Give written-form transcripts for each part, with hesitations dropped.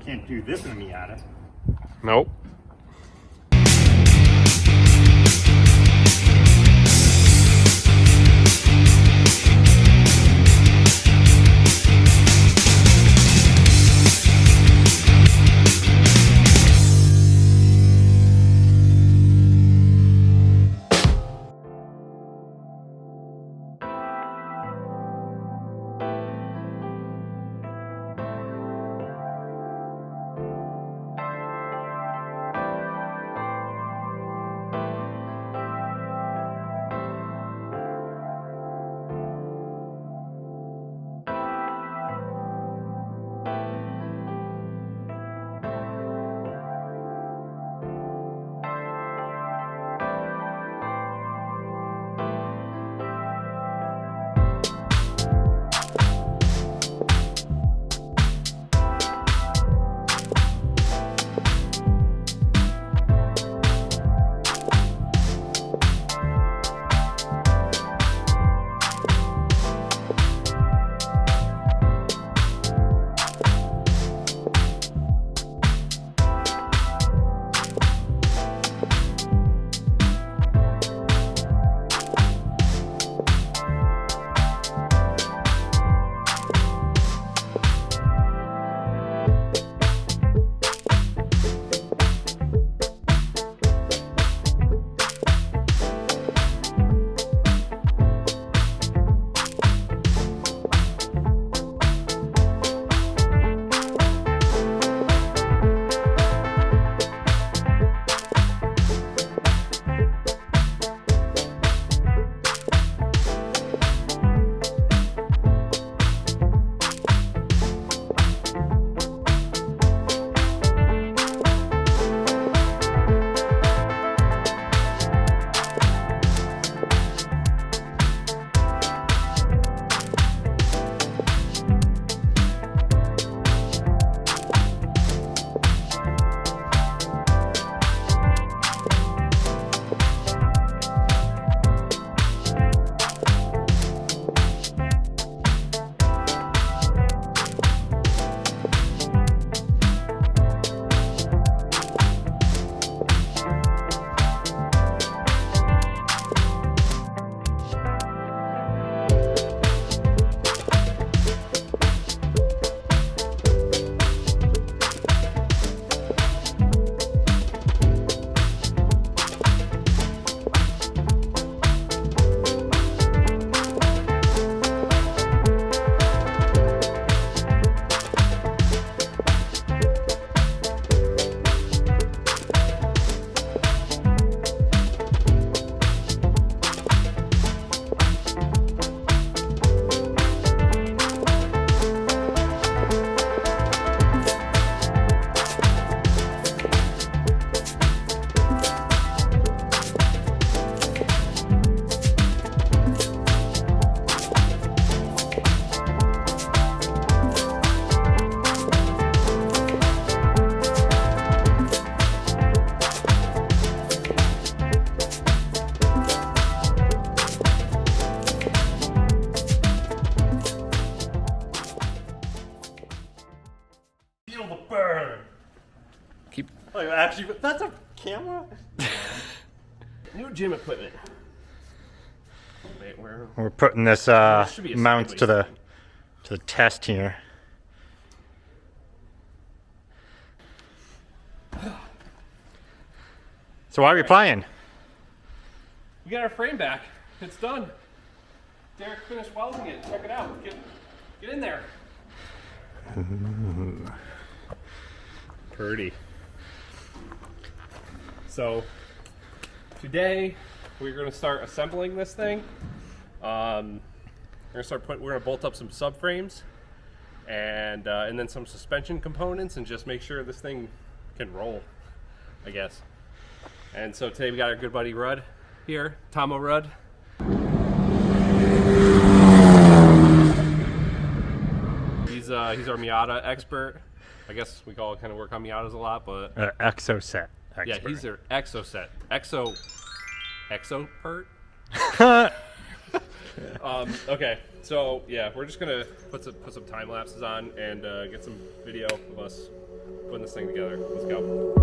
Can't do this in a Miata. Nope. Feel the burn. Keep. Oh, actually, that's a camera. New gym equipment. Wait, where? We're putting this mount to the test here. So why are we playing? We got our frame back. It's done. Derek finished welding it. Check it out. Get in there. Ooh. Pretty. So today we're going to start assembling this thing. We're gonna bolt up some subframes and then some suspension components and just make sure this thing can roll, I guess. And so today we got our good buddy Rudd here, Tomo Rudd. He's our Miata expert. I guess we all kind of work on Miatas a lot, but Exocet expert. yeah, he's their Exocet. Exopert. Okay, so yeah, we're just gonna put some time lapses on and get some video of us putting this thing together. Let's go.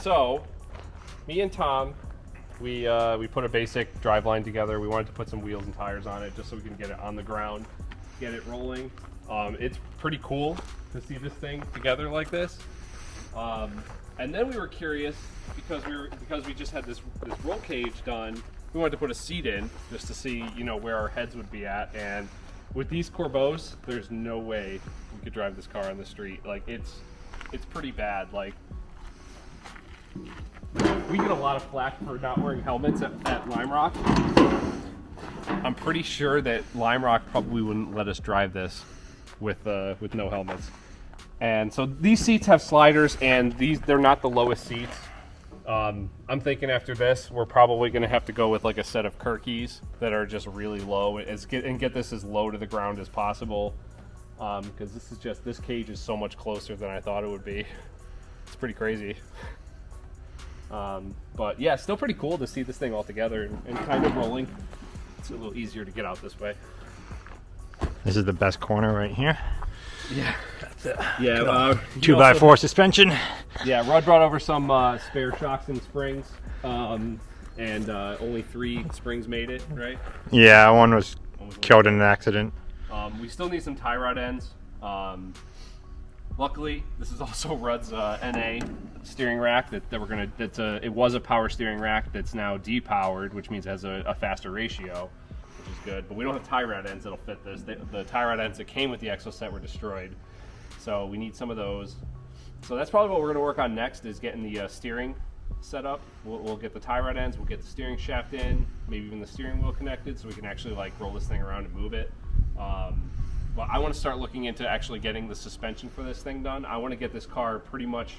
So, me and Tom, we put a basic driveline together. We wanted to put some wheels and tires on it just so we can get it on the ground, get it rolling. It's pretty cool to see this thing together like this. And then we were curious because we just had this roll cage done. We wanted to put a seat in just to see, you know, where our heads would be at. And with these Corbos, there's no way we could drive this car on the street. Like it's pretty bad. Like we get a lot of flack for not wearing helmets at Lime Rock. I'm pretty sure that Lime Rock probably wouldn't let us drive this with no helmets. And so these seats have sliders, and they're not the lowest seats. I'm thinking after this, we're probably going to have to go with like a set of Kirkies that are just really low and get this as low to the ground as possible. Because this cage is so much closer than I thought it would be. It's pretty crazy. But yeah, still pretty cool to see this thing all together and kind of rolling. It's a little easier to get out this way. This is the best corner right here. Yeah. Yeah, 2x4 suspension. Yeah, Rudd brought over some spare shocks and springs, and only 3 springs made it, right? Yeah, one was killed in an accident. We still need some tie rod ends. Luckily, this is also Rudd's NA steering rack it was a power steering rack that's now depowered, which means it has a faster ratio, which is good. But we don't have tie rod ends that'll fit this. The tie rod ends that came with the Exocet were destroyed. So we need some of those. So that's probably what we're going to work on next, is getting the steering set up. We'll get the tie rod ends, we'll get the steering shaft in, maybe even the steering wheel connected, so we can actually like roll this thing around and move it. But I want to start looking into actually getting the suspension for this thing done. I want to get this car pretty much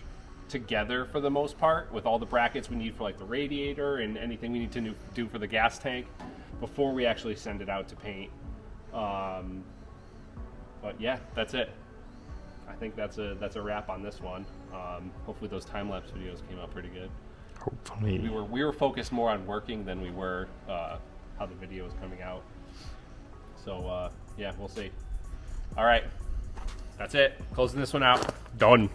together for the most part, with all the brackets we need for like the radiator and anything we need to do for the gas tank before we actually send it out to paint. But yeah, that's it. I think that's a wrap on this one. Hopefully those time-lapse videos came out pretty good. Hopefully. We were focused more on working than we were how the video was coming out. So yeah, we'll see. All right, that's it. Closing this one out. Done.